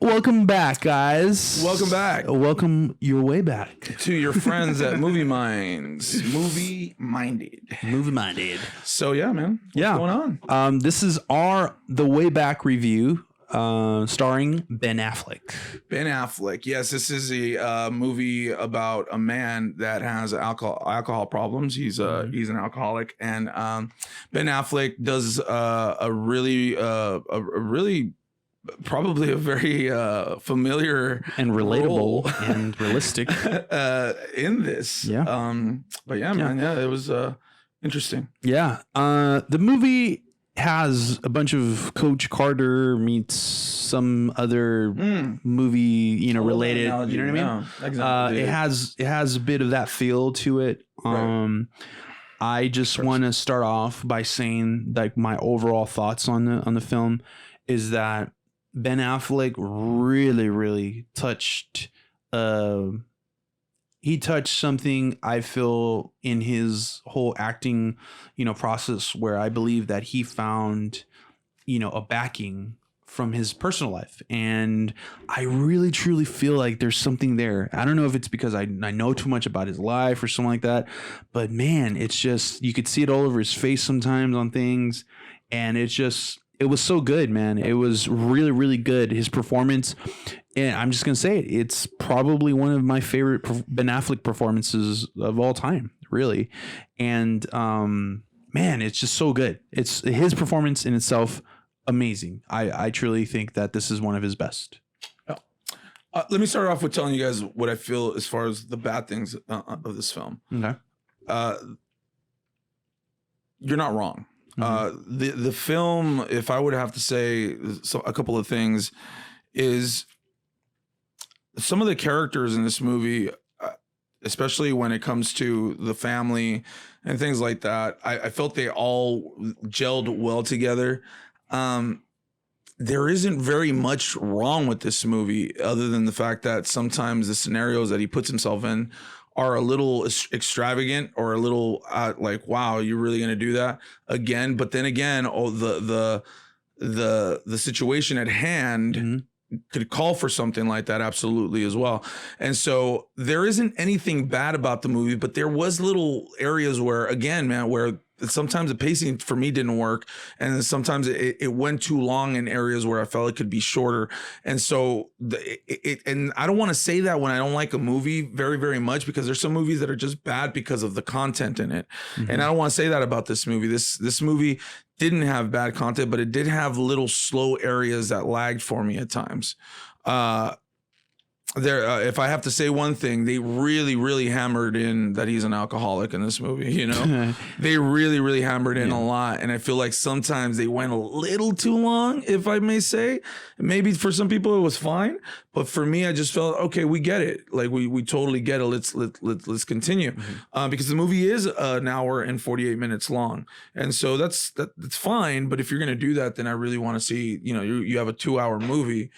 Welcome back, guys. Welcome back. Welcome your way back to your friends at Movie Minds. Movie Minded. Movie Minded. So yeah, man. What's going on? This is the way back review, starring Ben Affleck. Ben Affleck. Yes, this is a movie about a man that has alcohol problems. He's an alcoholic, and Ben Affleck does a really probably a very familiar and relatable and realistic in this. Yeah. But yeah, man, yeah, it was interesting. Yeah. The movie has a bunch of Coach Carter meets some other movie, related. Analogy, you know what I mean? Yeah, exactly. It has a bit of that feel to it. Right. I just want to start off by saying, like, my overall thoughts on the film is that Ben Affleck really touched he touched something, I feel, in his whole acting, process, where I believe that he found, a backing from his personal life. And I really truly feel like there's something there. I don't know if it's because I know too much about his life or something like that, but man, it's just, you could see it all over his face sometimes on things. And it was so good, man. It was really good. His performance, and I'm just going to say it, it's probably one of my favorite Ben Affleck performances of all time, really. And man, it's just so good. It's his performance in itself, amazing. I truly think that this is one of his best. Let me start off with telling you guys what I feel as far as the bad things of this film. Okay. You're not wrong. The film, if I would have to say a couple of things, is some of the characters in this movie, especially when it comes to the family and things like that, I felt they all gelled well together. There isn't very much wrong with this movie other than the fact that sometimes the scenarios that he puts himself in are a little extravagant or a little like, wow, you're really going to do that again? But then again, the situation at hand could call for something like that, absolutely, as well. And so there isn't anything bad about the movie, but there was little areas where, again, man, where sometimes the pacing for me didn't work, and sometimes it went too long in areas where I felt it could be shorter. And so and I don't want to say that when I don't like a movie very much, because there's some movies that are just bad because of the content in it. And I don't want to say that about this movie. This movie didn't have bad content, but it did have little slow areas that lagged for me at times. If I have to say one thing, they really hammered in that he's an alcoholic in this movie. They really hammered in a lot, and I feel like sometimes they went a little too long, if I may say. Maybe for some people it was fine, but for me, I just felt, okay, we get it. Like we totally get it. Let's continue, because the movie is an hour and 48 minutes long, and so that's fine. But if you're gonna do that, then I really want to see. You have a 2-hour movie.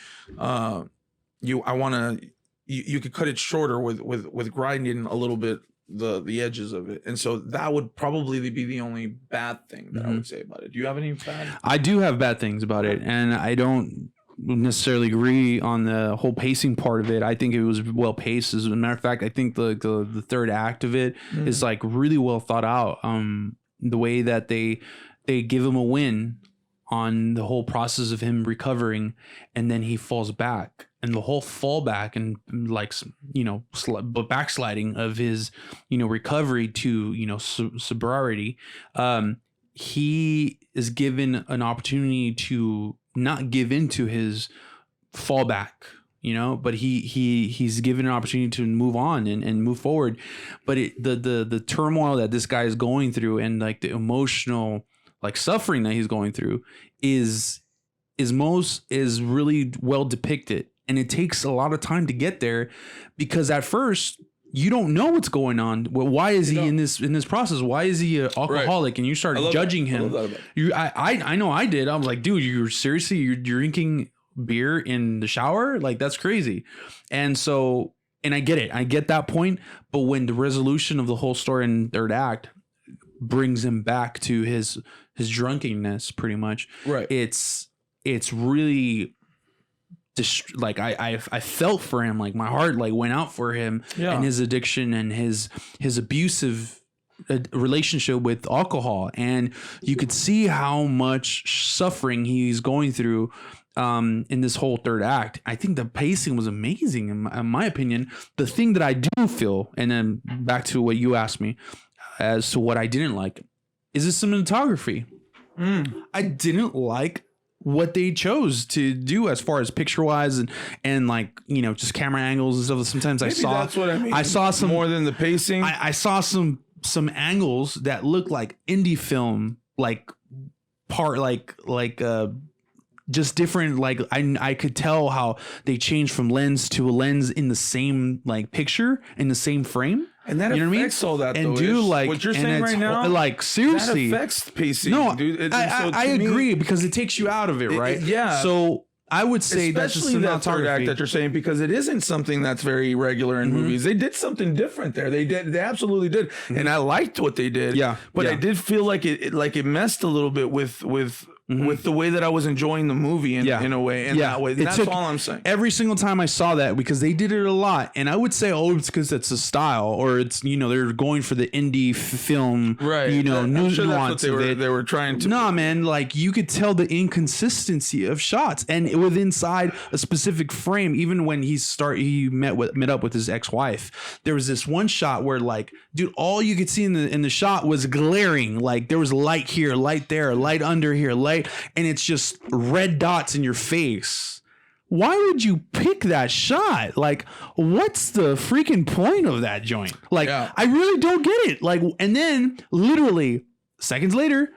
You could cut it shorter with grinding a little bit the edges of it. And so that would probably be the only bad thing that I would say about it. Do you have any bad? I do have bad things about it, and I don't necessarily agree on the whole pacing part of it. I think it was well paced. As a matter of fact, I think the third act of it is like really well thought out. The way that they give him a win on the whole process of him recovering, and then he falls back, and the whole fallback and backsliding of his recovery to sobriety. He is given an opportunity to not give into his fallback, but he's given an opportunity to move on and move forward. But the turmoil that this guy is going through, and like the emotional suffering that he's going through is really well depicted. And it takes a lot of time to get there, because at first you don't know what's going on. Well, why is he in this process? Why is he an alcoholic? Right. And you start judging him. I know I did. I was like, dude, you're drinking beer in the shower? Like, that's crazy. And so, and I get it. I get that point. But when the resolution of the whole story in third act brings him back to his drunkenness, pretty much, right? It's really like I felt for him, like my heart like went out for him and his addiction and his abusive relationship with alcohol, and you could see how much suffering he's going through in this whole third act. I think the pacing was amazing in my opinion. The thing that I do feel, and then back to what you asked me as to what I didn't like, is the cinematography. I didn't like what they chose to do as far as picture wise and like, you know, just camera angles and stuff. Sometimes Maybe that's what I mean. I saw some more than the pacing. I saw some angles that looked like indie film, like part like just different. Like I could tell how they changed from lens to a lens in the same like picture in the same frame. And that affects all that, and though. dude, like what you're saying right now, like seriously, that affects pacing. No, dude. I agree because it takes you out of it, right? Yeah. So I would say that's just that third act that you're saying, because it isn't something that's very regular in movies. They did something different there. They absolutely did, and I liked what they did. Yeah, but I did feel like it messed a little bit with the way that I was enjoying the movie in a way. And that way. And that's all I'm saying. Every single time I saw that, because they did it a lot. And I would say, it's because it's a style, or it's, you know, they're going for the indie film, right? You know, I'm sure nuance that's what they were trying to. Nah, man, like you could tell the inconsistency of shots, and with inside a specific frame. Even when he met up with his ex-wife, there was this one shot where, like, dude, all you could see in the shot was glaring. Like there was light here, light there, light under here, light. And it's just red dots in your face. Why would you pick that shot? Like, what's the freaking point of that joint? Like, I really don't get it. Like, and then literally seconds later,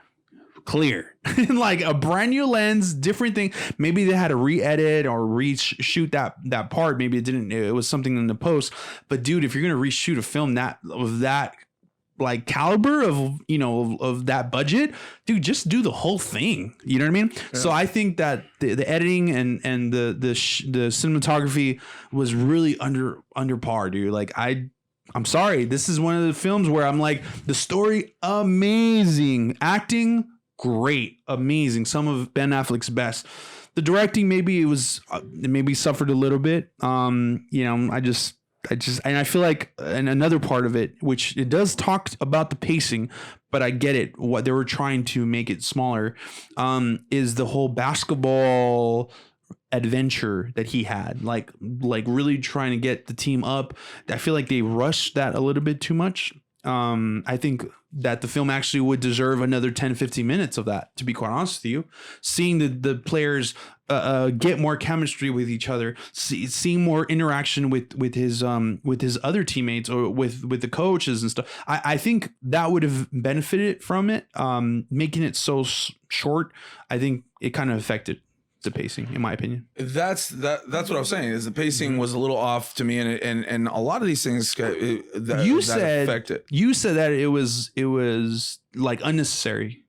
clear. Like a brand new lens, different thing. Maybe they had to re-edit or reshoot that part. Maybe it was something in the post. But dude, if you're gonna reshoot a film of that like caliber of, you know, of that budget, dude, just do the whole thing. You know what I mean? Yeah. So I think that the editing and the cinematography was really under par, dude. Like I'm sorry, this is one of the films where I'm like, the story amazing, acting great, amazing, some of Ben Affleck's best. The directing, maybe it suffered a little bit. You know, I just, and I feel like, and another part of it, which it does talk about the pacing, but I get it. What they were trying to make it smaller, is the whole basketball adventure that he had, like really trying to get the team up. I feel like they rushed that a little bit too much. I think that the film actually would deserve another 10-15 minutes of that, to be quite honest with you. Seeing the players get more chemistry with each other, seeing more interaction with his other teammates or with the coaches and stuff. I think that would have benefited from it. Making it so short, I think it kind of affected the pacing, in my opinion. That's what I was saying, is the pacing was a little off to me, and a lot of these things affect it. You said that it was like unnecessary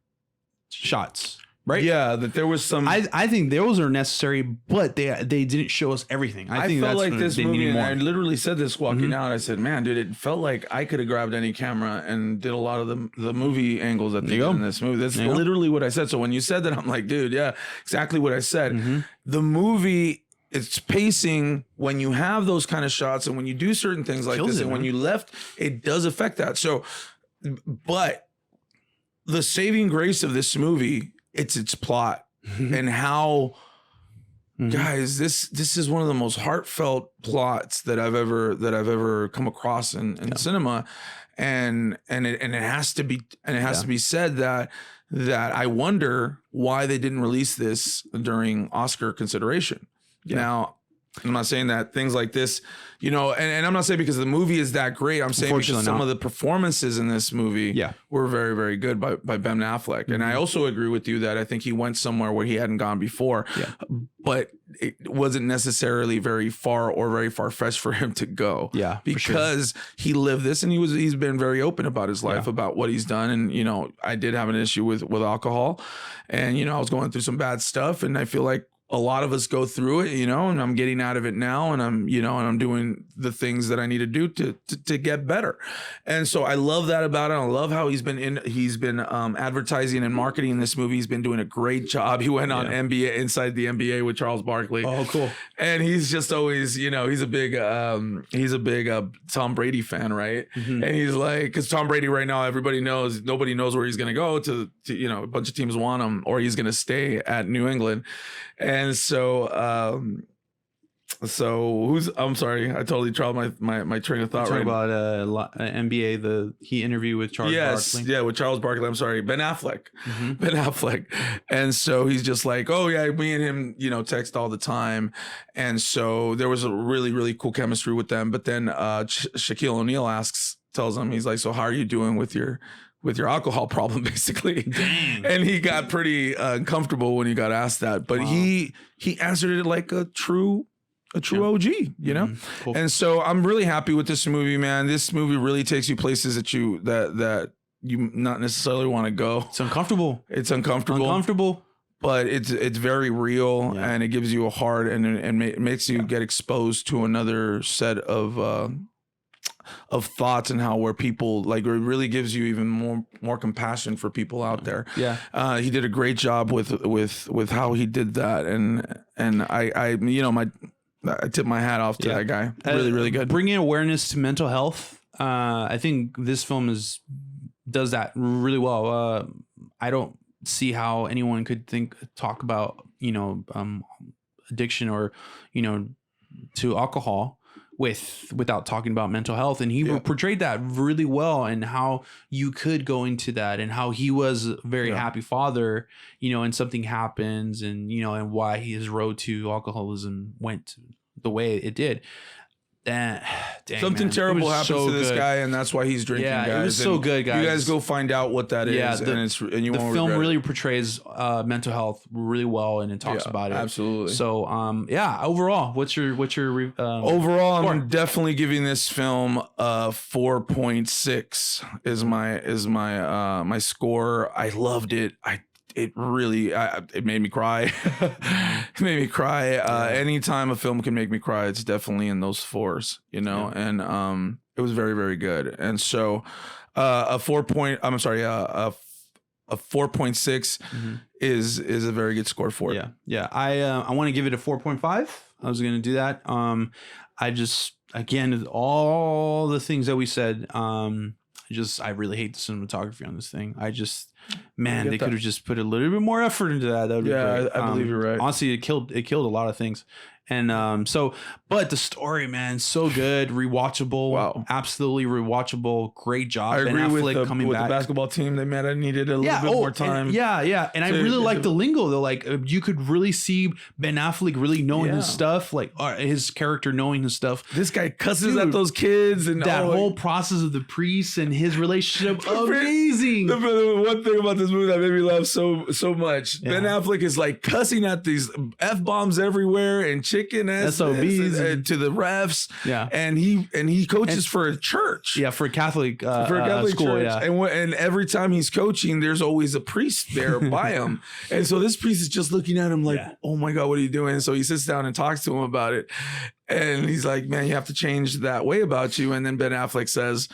shots, right? Yeah, that there was some. I think those are necessary, but they didn't show us everything. I think felt that's like this movie, and I literally said this walking out. I said, "Man, dude, it felt like I could have grabbed any camera and did a lot of the movie angles that they did in this movie." That's literally what I said. So when you said that, I'm like, dude, yeah, exactly what I said. The movie, its pacing, when you have those kind of shots and when you do certain things like this, and when you left, it does affect that. So, but the saving grace of this movie, it's its plot and how, guys, this is one of the most heartfelt plots that I've ever come across in cinema, and it has to be said that I wonder why they didn't release this during Oscar consideration. Now, I'm not saying that things like this, you know, and I'm not saying because the movie is that great. I'm saying because some of the performances in this movie were very, very good by Ben Affleck. And I also agree with you that I think he went somewhere where he hadn't gone before, but it wasn't necessarily very far or very far-fetched for him to go. Yeah, because he lived this, and he's been very open about his life, about what he's done. And, you know, I did have an issue with alcohol, and, you know, I was going through some bad stuff, and I feel like a lot of us go through it, you know, and I'm getting out of it now, and I'm, you know, and I'm doing the things that I need to do to get better. And so I love that about it. I love how he's been advertising and marketing this movie. He's been doing a great job. He went on NBA Inside the NBA with Charles Barkley. Oh, cool. And he's just always, you know, he's a big Tom Brady fan, right? Mm-hmm. And he's like, because Tom Brady right now, nobody knows where he's going to go to, you know, a bunch of teams want him, or he's going to stay at New England. And so, I'm sorry, I totally trailed my train of thought. Talking about NBA, he interviewed with Charles Barkley. Yeah, with Charles Barkley. I'm sorry, Ben Affleck. Mm-hmm. Ben Affleck. And so he's just like, oh yeah, me and him, you know, text all the time. And so there was a really, really cool chemistry with them. But then Shaquille O'Neal tells him, he's like, so how are you doing with your alcohol problem, basically? Dang. And he got pretty uncomfortable when he got asked that, but he answered it like a true OG, you know? Mm-hmm. Cool. And so I'm really happy with this movie, man. This movie really takes you places that you not necessarily want to go. It's uncomfortable. It's uncomfortable. But it's very real, and it gives you a heart, and makes you get exposed to another set of thoughts, and where people, like, it really gives you even more compassion for people out there. Yeah. He did a great job with how he did that, and I you know, I tip my hat off to that guy. Really, really good. Bringing awareness to mental health. I think this film does that really well. I don't see how anyone could talk about, you know, addiction or, you know, to alcohol without talking about mental health. And he portrayed that really well, and how you could go into that, and how he was a very happy father, you know, and something happens, and, you know, and why his road to alcoholism went the way it did. Something terrible happens to this guy, and that's why he's drinking. Yeah, guys. it was so good, guys. You guys go find out what that is, and you won't film regret really portrays mental health really well, and it talks about it. Absolutely. So, overall, what's your overall? I'm definitely giving this film 4.6 is my score. I loved it. It really, it made me cry. It made me cry. Anytime a film can make me cry, it's definitely in those fours, you know. Yeah. And it was very, very good. And so, a 4.6 is a very good score for it. Yeah. I want to give it a 4.5. I was going to do that. I just, again, all the things that we said. I really hate the cinematography on this thing. They could have just put a little bit more effort into that. That would be great. I believe you're right. Honestly, it killed a lot of things. And but the story, man, so good, rewatchable. Wow, absolutely rewatchable. Great job. I agree Ben Affleck with the back. basketball team. They needed a little bit more time. And I really like the lingo though. Like, you could really see Ben Affleck really knowing his stuff, like his character knowing his stuff. This guy cusses at those kids, and that whole process of the priest and his relationship. Amazing. The one thing about this movie that made me laugh so much. Ben Affleck is like cussing at these F-bombs everywhere and chicken SOBs to the refs. Yeah. And he coaches for a church. Yeah, for a Catholic school. Church. Yeah. And every time he's coaching, there's always a priest there by him. And so this priest is just looking at him like, oh my God, what are you doing? And so he sits down and talks to him about it. And he's like, man, you have to change that way about you. And then Ben Affleck says,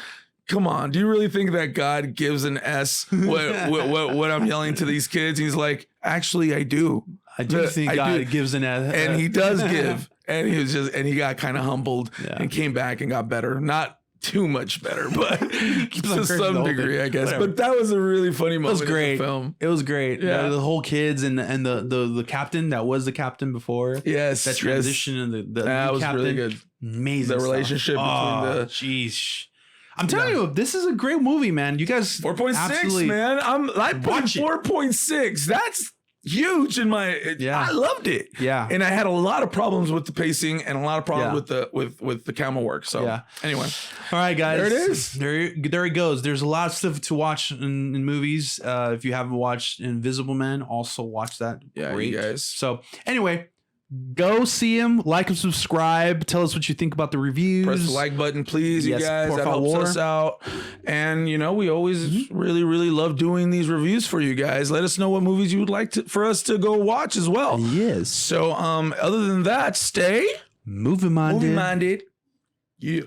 come on, do you really think that God gives an S what I'm yelling to these kids? He's like, actually, I do. I do think God gives an S. And he does give. And he got kind of humbled and came back and got better. Not too much better, but to some degree, I guess. Whatever. But that was a really funny moment. It was great. In the film. It was great. Yeah, the whole kids and the captain that was the captain before. Yes, that transition and the that was captain, really good. Amazing. The relationship between the. Jeez. I'm telling you, this is a great movie, man. You guys 4.6, man. I put 4.6. That's huge in my. I loved it. Yeah, and I had a lot of problems with the pacing and a lot of problems with the camera work. So anyway, all right, guys, there it is. There it goes. There's a lot of stuff to watch in movies. If you haven't watched Invisible Man, also watch that. Yeah, great. you guys. So anyway, Go see him, like and subscribe. Tell us what you think about the reviews. Press the like button, please, you guys. por That helps favor. us out. And, you know, we always really, really love doing these reviews for you guys. Let us know what movies you would like for us to go watch as well. Yes. So, other than that, stay movie minded. Yeah.